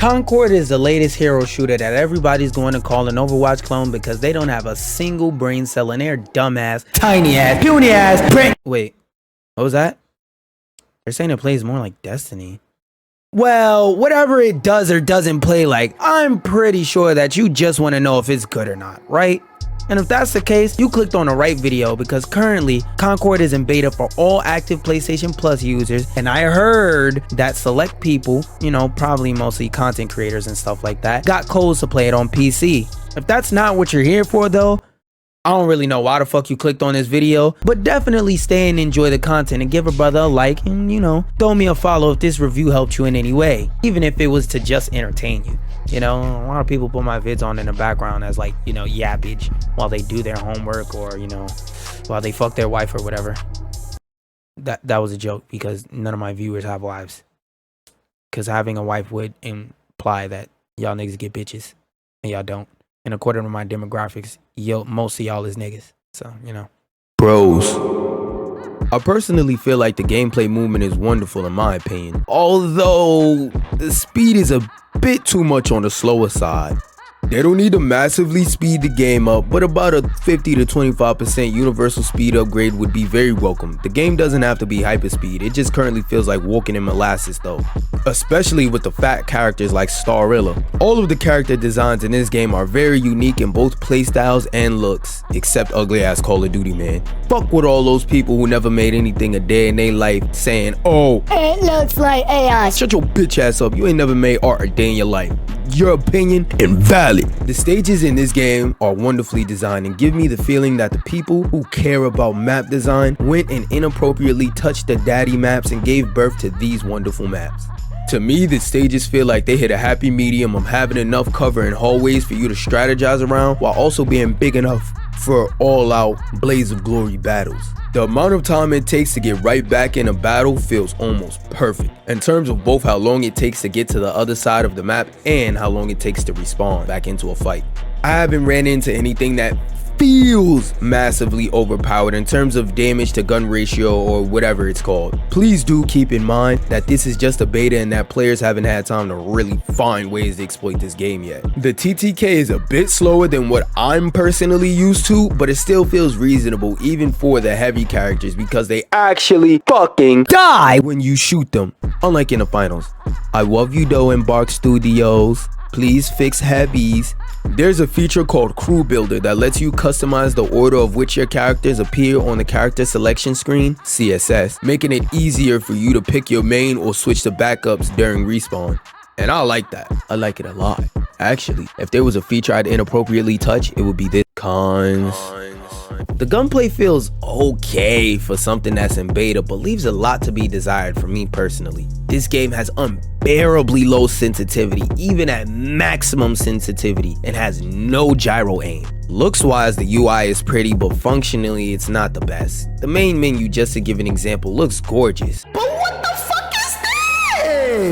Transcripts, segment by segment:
Concord is the latest hero shooter that everybody's going to call an Overwatch clone because they don't have a single brain cell in their dumbass, tiny ass, puny ass brain. Wait, what was that? They're saying it plays more like Destiny. Well, whatever it does or doesn't play like, I'm pretty sure that you just want to know if it's good or not, right? And if that's the case, you clicked on the right video because currently Concord is in beta for all active PlayStation Plus users, and I heard that select people, you know, probably mostly content creators and stuff like that, got codes to play it on PC. If that's not what you're here for though, I don't really know why the fuck you clicked on this video, but definitely stay and enjoy the content and give a brother a like and, you know, throw me a follow if this review helped you in any way, even if it was to just entertain you. You know, a lot of people put my vids on in the background as like, you know, yappage while they do their homework or, you know, while they fuck their wife or whatever. That was a joke because none of my viewers have wives. Because having a wife would imply that y'all niggas get bitches and y'all don't. And according to my demographics, most of y'all is niggas. So, you know. Bros. I personally feel like the gameplay movement is wonderful in my opinion. Although, the speed is a bit too much on the slower side. They don't need to massively speed the game up, but about a 50 to 25% universal speed upgrade would be very welcome. The game doesn't have to be hyperspeed, it just currently feels like walking in molasses though. Especially with the fat characters like Starilla. All of the character designs in this game are very unique in both playstyles and looks, except ugly ass Call of Duty man. Fuck with all those people who never made anything a day in their life saying, oh, it looks like AI. Shut your bitch ass up, you ain't never made art a day in your life. Your opinion invalid. The stages in this game are wonderfully designed and give me the feeling that the people who care about map design went and inappropriately touched the daddy maps and gave birth to these wonderful maps. To me, the stages feel like they hit a happy medium of having enough cover in hallways for you to strategize around while also being big enough for all-out blaze of glory battles. The amount of time it takes to get right back in a battle feels almost perfect in terms of both how long it takes to get to the other side of the map and how long it takes to respawn back into a fight. I haven't ran into anything that feels massively overpowered in terms of damage to gun ratio or whatever it's called. Please do keep in mind that this is just a beta and that players haven't had time to really find ways to exploit this game yet. The TTK is a bit slower than what I'm personally used to, but it still feels reasonable even for the heavy characters because they actually fucking die when you shoot them, unlike in the finals. I love you though, Embark Studios. Please fix heavies. There's a feature called Crew Builder that lets you customize the order of which your characters appear on the character selection screen, CSS, making it easier for you to pick your main or switch to backups during respawn. And I like that. I like it a lot. Actually, if there was a feature I'd inappropriately touch, it would be this. Cons. The gunplay feels okay for something that's in beta, but leaves a lot to be desired for me personally. This game has unbearably low sensitivity, even at maximum sensitivity, and has no gyro aim. Looks wise, the UI is pretty, but functionally it's not the best. The main menu, just to give an example, looks gorgeous. But what the fuck is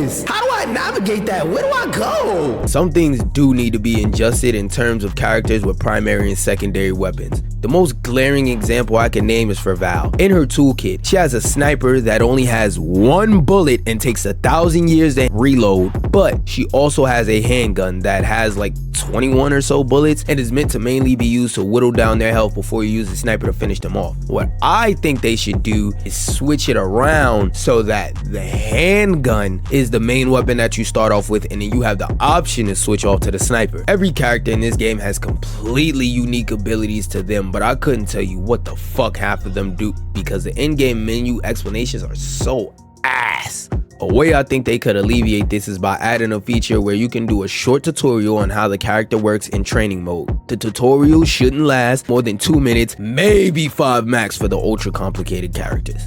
this? How do I navigate that? Where do I go? Some things do need to be adjusted in terms of characters with primary and secondary weapons. The most glaring example I can name is for Val. In her toolkit, she has a sniper that only has one bullet and takes 1,000 years to reload, but she also has a handgun that has like 21 or so bullets and is meant to mainly be used to whittle down their health before you use the sniper to finish them off. What I think they should do is switch it around so that the handgun is the main weapon that you start off with and then you have the option to switch off to the sniper. Every character in this game has completely unique abilities to them, but I couldn't tell you what the fuck half of them do because the in-game menu explanations are so ass. A way I think they could alleviate this is by adding a feature where you can do a short tutorial on how the character works in training mode. The tutorial shouldn't last more than 2 minutes, maybe 5 max for the ultra complicated characters.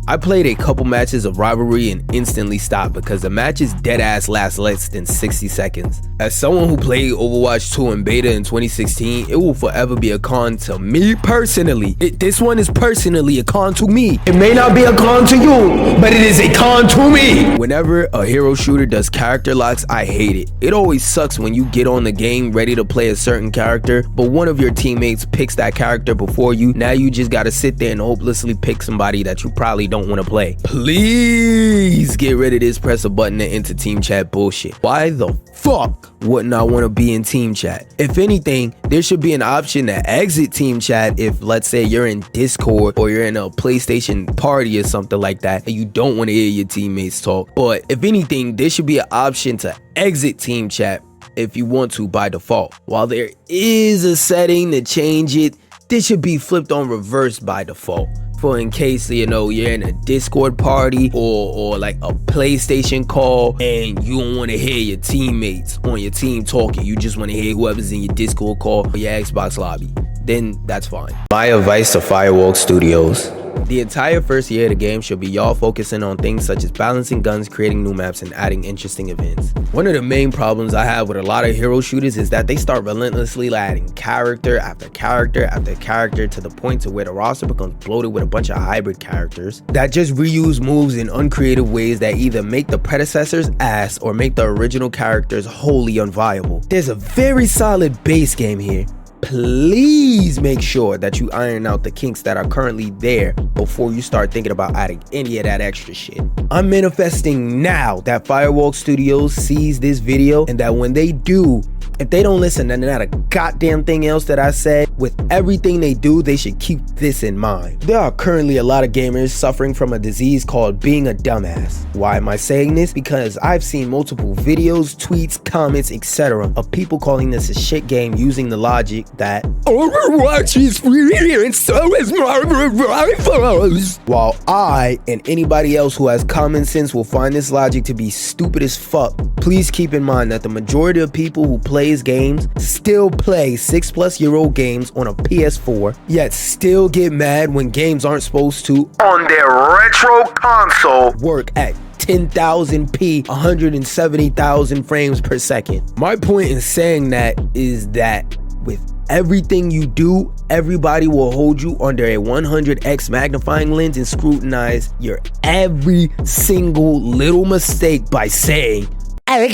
I played a couple matches of Rivalry and instantly stopped because the matches deadass last less than 60 seconds. As someone who played Overwatch 2 in beta in 2016, it will forever be a con to me personally. This one is personally a con to me. It may not be a con to you, but it is a con to me. Whenever a hero shooter does character locks, I hate it. It always sucks when you get on the game ready to play a certain character, but one of your teammates picks that character before you. Now you just gotta sit there and hopelessly pick somebody that you probably don't don't want to play. Please get rid of this press a button to enter team chat bullshit. Why the fuck wouldn't I want to be in team chat? If anything, there should be an option to exit team chat if, let's say, you're in Discord or you're in a PlayStation party or something like that and you don't want to hear your teammates talk. But if anything, there should be an option to exit team chat if you want to by default. While there is a setting to change it, this should be flipped on reverse by default. For in case, you know, you're in a Discord party or like a PlayStation call and you don't want to hear your teammates on your team talking. You just want to hear whoever's in your Discord call or your Xbox lobby. Then that's fine. My advice to Firewalk Studios. The entire first year of the game should be y'all focusing on things such as balancing guns, creating new maps, and adding interesting events. One of the main problems I have with a lot of hero shooters is that they start relentlessly adding character after character after character to the point to where the roster becomes bloated with a bunch of hybrid characters that just reuse moves in uncreative ways that either make the predecessors ass or make the original characters wholly unviable. There's a very solid base game here. Please make sure that you iron out the kinks that are currently there before you start thinking about adding any of that extra shit. I'm manifesting now that Firewalk Studios sees this video and that when they do, if they don't listen to not a goddamn thing else that I said, with everything they do, they should keep this in mind. There are currently a lot of gamers suffering from a disease called being a dumbass. Why am I saying this? Because I've seen multiple videos, tweets, comments, etc. of people calling this a shit game using the logic that Overwatch is free and so is Marvel Rivals. While I and anybody else who has common sense will find this logic to be stupid as fuck, please keep in mind that the majority of people who play games still play 6+ year old games on a PS4, yet still get mad when games aren't supposed to, on their retro console, work at 10,000p, 170,000 frames per second. My point in saying that is that with everything you do, everybody will hold you under a 100x magnifying lens and scrutinize your every single little mistake by saying, I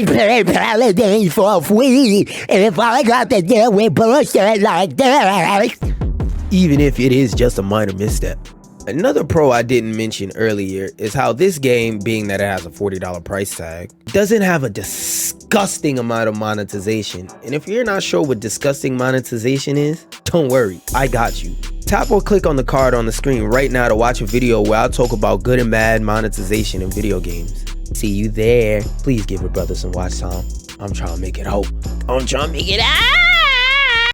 play for free, and if I got to deal with bullshit like that, even if it is just a minor misstep. Another pro I didn't mention earlier is how this game, being that it has a $40 price tag, doesn't have a disgusting amount of monetization. And if you're not sure what disgusting monetization is, don't worry, I got you. Tap or click on the card on the screen right now to watch a video where I'll talk about good and bad monetization in video games. See you there. Please give your brother some watch time. I'm trying to make it out. I'm trying to make it out.